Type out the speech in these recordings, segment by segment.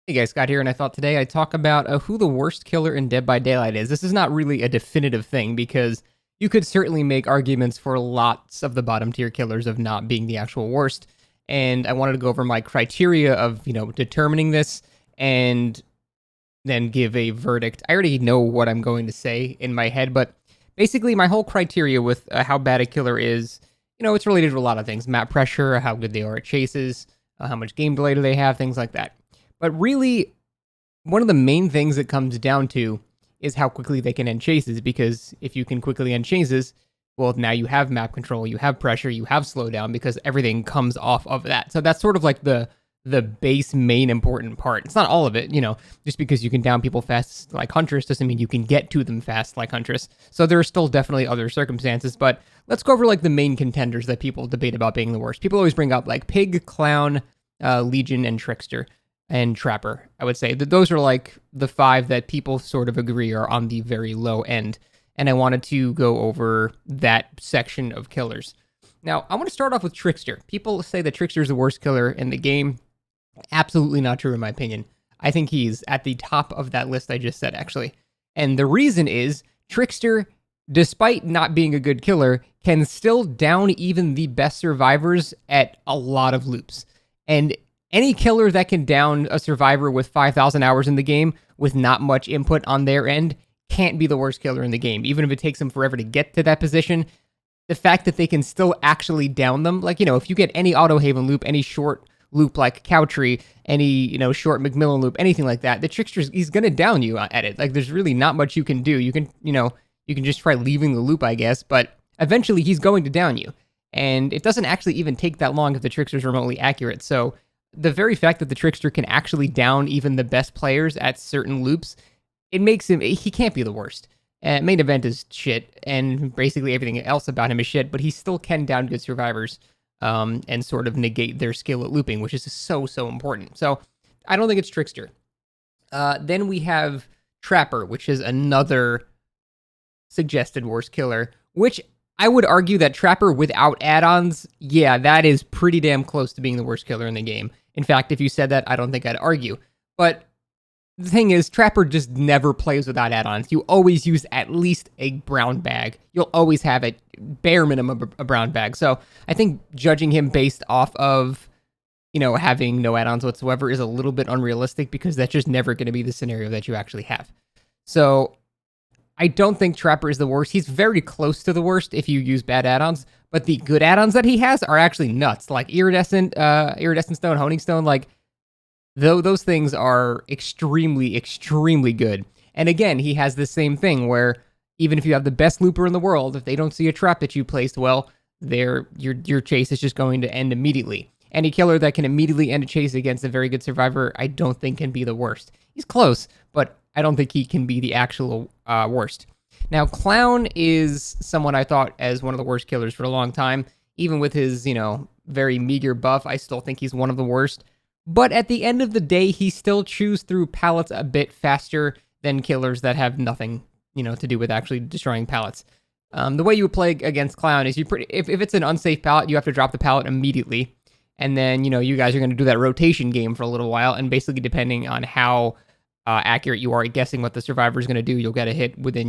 Hey guys, Scott here, and I thought today I'd talk about who the worst killer in Dead by Daylight is. This is not really a definitive thing because you could certainly make arguments for lots of the bottom tier killers of not being the actual worst. And I wanted to go over my criteria of, determining this and then give a verdict. I already know what I'm going to say in my head, but basically my whole criteria with how bad a killer is, it's related to a lot of things. Map pressure, how good they are at chases, how much game delay do they have, things like that. But really, one of the main things it comes down to is how quickly they can end chases, because if you can quickly end chases, well, now you have map control, you have pressure, you have slowdown, because everything comes off of that. So that's sort of like the base main important part. It's not all of it, just because you can down people fast like Huntress doesn't mean you can get to them fast like Huntress. So there are still definitely other circumstances, but let's go over like the main contenders that people debate about being the worst. People always bring up like Pig, Clown, Legion, and Trickster and Trapper. I would say that those are like the five that people sort of agree are on the very low end. And I wanted to go over that section of killers. Now, I want to start off with Trickster. People say that Trickster is the worst killer in the game. Absolutely not true, in my opinion. I think he's at the top of that list I just said, actually. And the reason is Trickster, despite not being a good killer, can still down even the best survivors at a lot of loops. And any killer that can down a survivor with 5,000 hours in the game with not much input on their end can't be the worst killer in the game. Even if it takes them forever to get to that position, the fact that they can still actually down them, like, if you get any Auto Haven loop, any short loop like Cowtree, any, short Macmillan loop, anything like that, the Trickster, he's going to down you at it. Like, there's really not much you can do. You can, you can just try leaving the loop, I guess, but eventually he's going to down you. And it doesn't actually even take that long if the Trickster's remotely accurate. So the very fact that the Trickster can actually down even the best players at certain loops, it makes him, he can't be the worst. Main event is shit, and basically everything else about him is shit, but he still can down good survivors and sort of negate their skill at looping, which is so important. So I don't think it's Trickster. Then we have Trapper, which is another suggested worst killer, which I would argue that Trapper without add-ons, yeah, that is pretty damn close to being the worst killer in the game. In fact, if you said that, I don't think I'd argue. But the thing is, Trapper just never plays without add-ons. You always use at least a brown bag. You'll always have a bare minimum a brown bag. So I think judging him based off of, having no add-ons whatsoever is a little bit unrealistic, because that's just never going to be the scenario that you actually have. So I don't think Trapper is the worst. He's very close to the worst if you use bad add-ons, but the good add-ons that he has are actually nuts. Like Iridescent Stone, Honing Stone, like those things are extremely good. And again, he has the same thing where even if you have the best looper in the world, if they don't see a trap that you placed well, your chase is just going to end immediately. Any killer that can immediately end a chase against a very good survivor, I don't think can be the worst. He's close, but I don't think he can be the actual worst. Now, Clown is someone I thought as one of the worst killers for a long time. Even with his, very meager buff, I still think he's one of the worst. But at the end of the day, he still chews through pallets a bit faster than killers that have nothing, to do with actually destroying pallets. The way you would play against Clown is if it's an unsafe pallet, you have to drop the pallet immediately. And then, you guys are going to do that rotation game for a little while. And basically, depending on how accurate you are at guessing what the survivor is going to do, you'll get a hit within,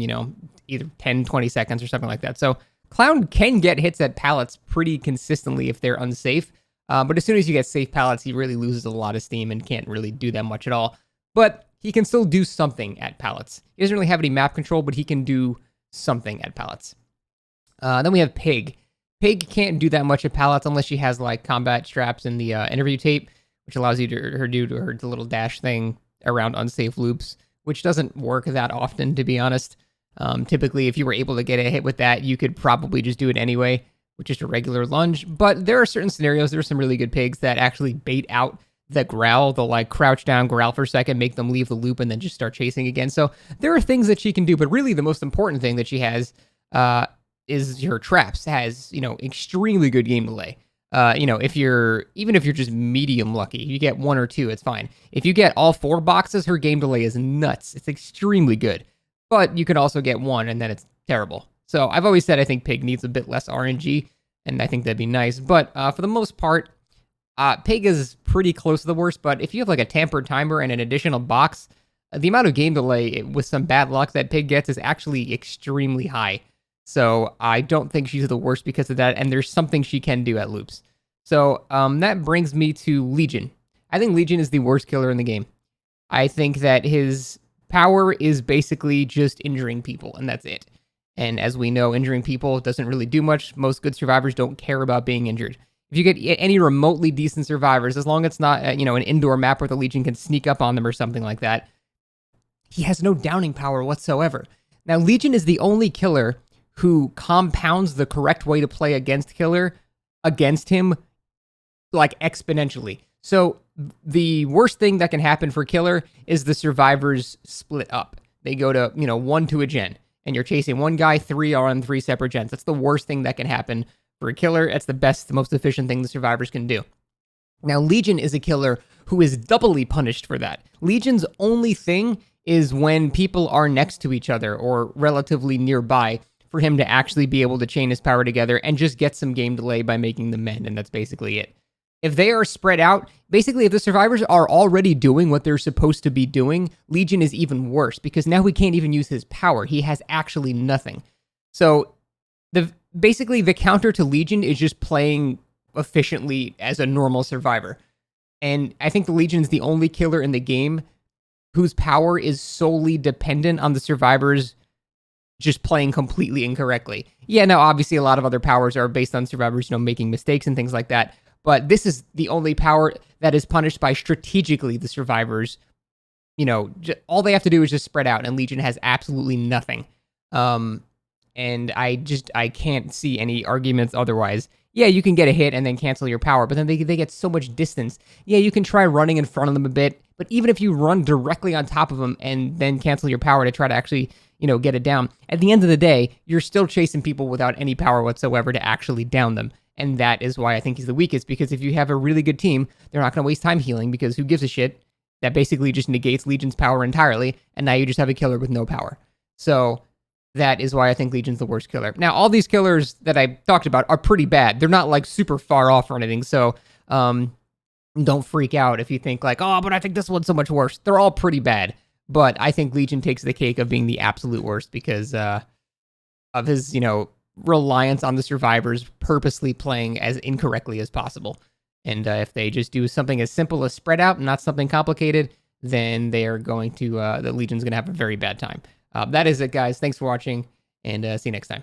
either 10, 20 seconds or something like that. So Clown can get hits at pallets pretty consistently if they're unsafe. But as soon as you get safe pallets, he really loses a lot of steam and can't really do that much at all. But he can still do something at pallets. He doesn't really have any map control, but he can do something at pallets. Then we have Pig. Pig can't do that much at pallets unless she has like combat straps in the interview tape, which allows you to do her little dash thing around unsafe loops, which doesn't work that often, to be honest. Typically, if you were able to get a hit with that, you could probably just do it anyway, with just a regular lunge. But there are certain scenarios, there are some really good pigs that actually bait out the growl. They'll like crouch down, growl for a second, make them leave the loop, and then just start chasing again. So there are things that she can do, but really the most important thing that she has is her traps. Has, extremely good game delay. If you're just medium lucky, you get one or two, it's fine. If you get all four boxes, her game delay is nuts. It's extremely good. But you can also get one, and then it's terrible. So I've always said I think Pig needs a bit less RNG, and I think that'd be nice. But for the most part, Pig is pretty close to the worst, but if you have like a tampered timer and an additional box, the amount of game delay with some bad luck that Pig gets is actually extremely high. So I don't think she's the worst because of that, and there's something she can do at loops. So that brings me to Legion. I think Legion is the worst killer in the game. I think that his power is basically just injuring people, and that's it. And as we know, injuring people doesn't really do much. Most good survivors don't care about being injured. If you get any remotely decent survivors, as long as it's not an indoor map where the Legion can sneak up on them or something like that, he has no downing power whatsoever. Now, Legion is the only killer who compounds the correct way to play against killer against him like exponentially. So the worst thing that can happen for killer is the survivors split up. They go to 1 to a gen, and you're chasing one guy, 3 are on 3 separate gens. That's the worst thing that can happen for a killer. That's the best, the most efficient thing the survivors can do. Now, Legion is a killer who is doubly punished for that. Legion's only thing is when people are next to each other or relatively nearby for him to actually be able to chain his power together and just get some game delay by making them mend, and that's basically it. If they are spread out, basically if the survivors are already doing what they're supposed to be doing, Legion is even worse because now he can't even use his power. He has actually nothing. So basically the counter to Legion is just playing efficiently as a normal survivor. And I think the Legion is the only killer in the game whose power is solely dependent on the survivors just playing completely incorrectly. Yeah, now obviously a lot of other powers are based on survivors, making mistakes and things like that. But this is the only power that is punished by strategically the survivors. All they have to do is just spread out, and Legion has absolutely nothing. And I can't see any arguments otherwise. Yeah, you can get a hit and then cancel your power, but then they get so much distance. Yeah, you can try running in front of them a bit, but even if you run directly on top of them and then cancel your power to try to actually, get it down, at the end of the day, you're still chasing people without any power whatsoever to actually down them. And that is why I think he's the weakest, because if you have a really good team, they're not going to waste time healing, because who gives a shit? That basically just negates Legion's power entirely, and now you just have a killer with no power. So that is why I think Legion's the worst killer. Now, all these killers that I talked about are pretty bad. They're not like super far off or anything, so don't freak out if you think like, oh, but I think this one's so much worse. They're all pretty bad, but I think Legion takes the cake of being the absolute worst because of his, reliance on the survivors purposely playing as incorrectly as possible. And if they just do something as simple as spread out and not something complicated, then they are going to, the Legion's going to have a very bad time. That is it, guys. Thanks for watching, and see you next time.